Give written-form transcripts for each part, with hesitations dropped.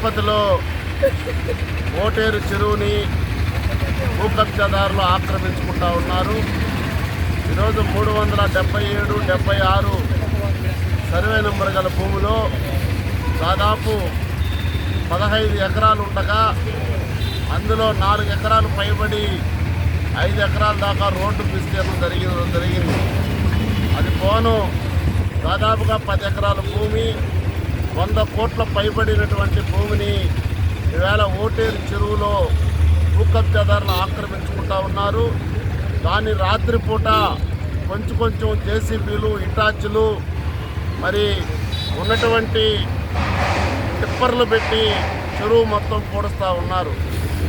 తిరుపతిలో ఓటేరు చెరువుని భూ కబ్జాదారులు ఆక్రమించుకుంటా ఉన్నారు. ఈరోజు 377, 76 సర్వే నెంబర్ గల భూమిలో దాదాపు 15 ఎకరాలు ఉండగా అందులో 4 ఎకరాలు పైబడి 5 ఎకరాల దాకా రోడ్డు విస్తీర్ణం జరిగింది. అది పోను దాదాపుగా 10 ఎకరాల భూమి, 100 కోట్ల పైబడినటువంటి భూమిని ఈవేళ ఓటేరు చెరువులో భూ కబ్జాదారులు ఆక్రమించుకుంటా ఉన్నారు. దాన్ని రాత్రిపూట కొంచెం జేసీబీలు, ఇటాచులు మరి ఉన్నటువంటి టిప్పర్లు పెట్టి చెరువు మొత్తం పూడుస్తూ ఉన్నారు.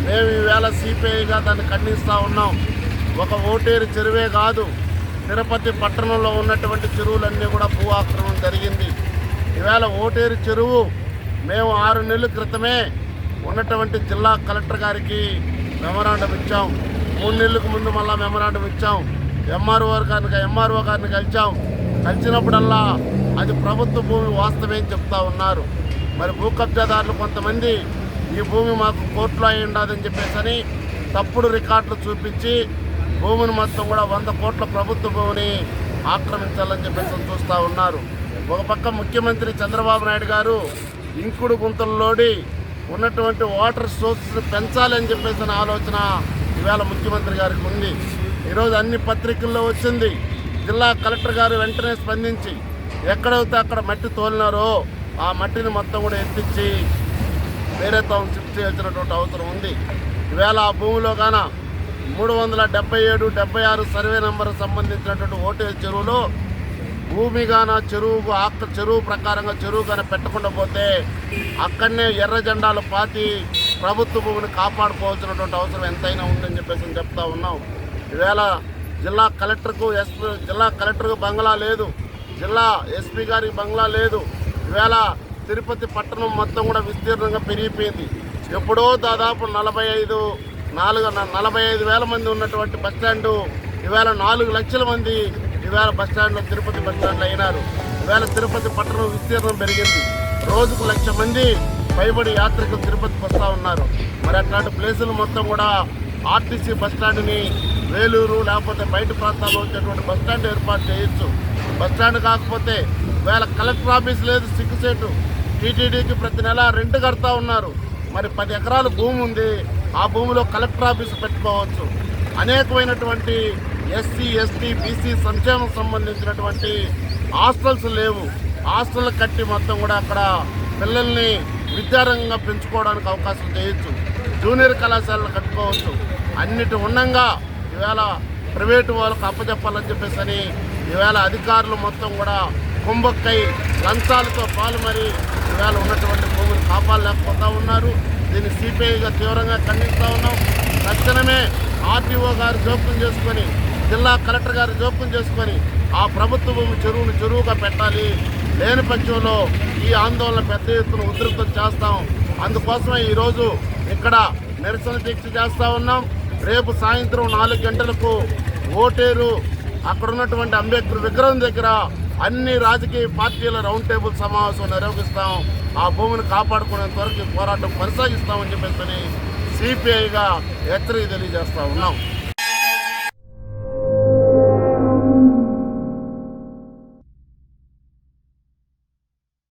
మేము ఈవేళ సిపిఐగా దాన్ని ఖండిస్తూ ఉన్నాం. ఒక ఓటేరు చెరువే కాదు, తిరుపతి పట్టణంలో ఉన్నటువంటి చెరువులన్నీ కూడా భూ ఆక్రమణ జరిగింది. ఈవేళ ఓటేరు చెరువు మేము 6 నెలల క్రితమే ఉన్నటువంటి జిల్లా కలెక్టర్ గారికి మెమరాండం ఇచ్చాం. 3 నెలలకు ముందు మళ్ళా మెమరాండం ఇచ్చాం. ఎంఆర్ఓ గారిని కలిసినప్పుడల్లా అది ప్రభుత్వ భూమి వాస్తవే చెప్తా ఉన్నారు. మరి భూ కబ్జాదారులు కొంతమంది ఈ భూమి మాకు కోర్టులో అయి ఉండదని చెప్పేసి తప్పుడు రికార్డులు చూపించి భూమిని మొత్తం కూడా 100 కోట్ల ప్రభుత్వ భూమిని ఆక్రమించాలని చెప్పేసి చూస్తూ ఉన్నారు. ఒక పక్క ముఖ్యమంత్రి చంద్రబాబు నాయుడు గారు ఇంకుడు గుంతల్లోడి ఉన్నటువంటి వాటర్ సోర్స్ని పెంచాలని చెప్పేసిన ఆలోచన ఈవేళ ముఖ్యమంత్రి గారికి ఉంది. ఈరోజు అన్ని పత్రికల్లో వచ్చింది. జిల్లా కలెక్టర్ గారు వెంటనే స్పందించి ఎక్కడైతే అక్కడ మట్టి తోలినారో ఆ మట్టిని మొత్తం కూడా ఎత్తించి వేరే తాము షిఫ్ట్ చేయాల్సినటువంటి అవసరం ఉంది. ఈవేళ ఆ భూమిలో గాన 377, 76 సర్వే నెంబర్ సంబంధించినటువంటి ఓటేరు చెరువులో భూమి గాన చెరువు ప్రకారంగా చెరువు గాన పెట్టకుండా పోతే అక్కడనే ఎర్ర జెండాలు పాతి ప్రభుత్వ భూమిని కాపాడుకోవాల్సినటువంటి అవసరం ఎంతైనా ఉందని చెప్పేసి చెప్తా ఉన్నాం. ఈవేళ జిల్లా కలెక్టర్కు బంగ్లా లేదు, జిల్లా ఎస్పీ గారికి బంగ్లా లేదు. ఈవేళ తిరుపతి పట్టణం మొత్తం కూడా విస్తీర్ణంగా పెరిగిపోయింది. ఎప్పుడో దాదాపు 45,000 మంది ఉన్నటువంటి బస్టాండు ఈవేళ 4 లక్షల మంది ఈవేళ బస్టాండ్లో తిరుపతి బస్టాండ్లో అయినారు. ఈవేళ తిరుపతి పట్టణం విస్తీర్ణం పెరిగింది. రోజుకు 1,00,000 మంది పైబడి యాత్రికులు తిరుపతికి వస్తూ ఉన్నారు. మరి అట్లాంటి ప్లేసులు మొత్తం కూడా ఆర్టీసీ బస్టాండ్ని వేలూరు లేకపోతే బయట ప్రాంతాల్లో వచ్చేటువంటి బస్టాండ్ ఏర్పాటు చేయొచ్చు. బస్టాండ్ కాకపోతే ఈవేళ కలెక్టర్ ఆఫీస్ లేదు, సిగ్గుసేటు. టీటీడీకి ప్రతి నెల రెంట్ కడతా ఉన్నారు. మరి 10 ఎకరాల భూమి ఉంది, ఆ భూమిలో కలెక్టర్ ఆఫీసు పెట్టుకోవచ్చు. అనేకమైనటువంటి ఎస్సీ, ఎస్టీ, బీసీ సంక్షేమం సంబంధించినటువంటి హాస్టల్స్ లేవు. హాస్టల్ కట్టి మొత్తం కూడా అక్కడ పిల్లల్ని విద్యారంగంగా పెంచుకోవడానికి అవకాశం చేయొచ్చు. జూనియర్ కళాశాలలు కట్టుకోవచ్చు. అన్నిటి ఉండంగా ఈవేళ ప్రైవేటు వాళ్ళకు అప్పచెప్పాలని చెప్పేసి ఈవేళ అధికారులు మొత్తం కూడా కుంభక్కై లంచాలతో పాల్మరి ఈవేళ ఉన్నటువంటి భూమిని కాపాడలేకపోతూ ఉన్నారు. దీన్ని సిపిఐగా తీవ్రంగా ఖండిస్తూ ఉన్నాం. తక్షణమే ఆర్టీఓ గారు జోక్యం చేసుకొని, జిల్లా కలెక్టర్ గారు జోక్యం చేసుకొని ఆ ప్రభుత్వ భూమి చెరువుగా పెట్టాలి. లేని పక్షంలో ఈ ఆందోళన పెద్ద ఎత్తున ఉధృతం చేస్తాం. అందుకోసమే ఈరోజు ఇక్కడ నిరసన దీక్ష చేస్తూ ఉన్నాం. రేపు సాయంత్రం 4 గంటలకు ఓటేరు అక్కడ ఉన్నటువంటి అంబేద్కర్ విగ్రహం దగ్గర అన్ని రాజకీయ పార్టీల రౌండ్ టేబుల్ సమావేశం నిర్వహిస్తాం. ఆ భూమిని కాపాడుకునేంత వరకు పోరాటం కొనసాగిస్తామని చెప్పేసి సిపిఐగా హెచ్చరిక తెలియజేస్తూ ఉన్నాం.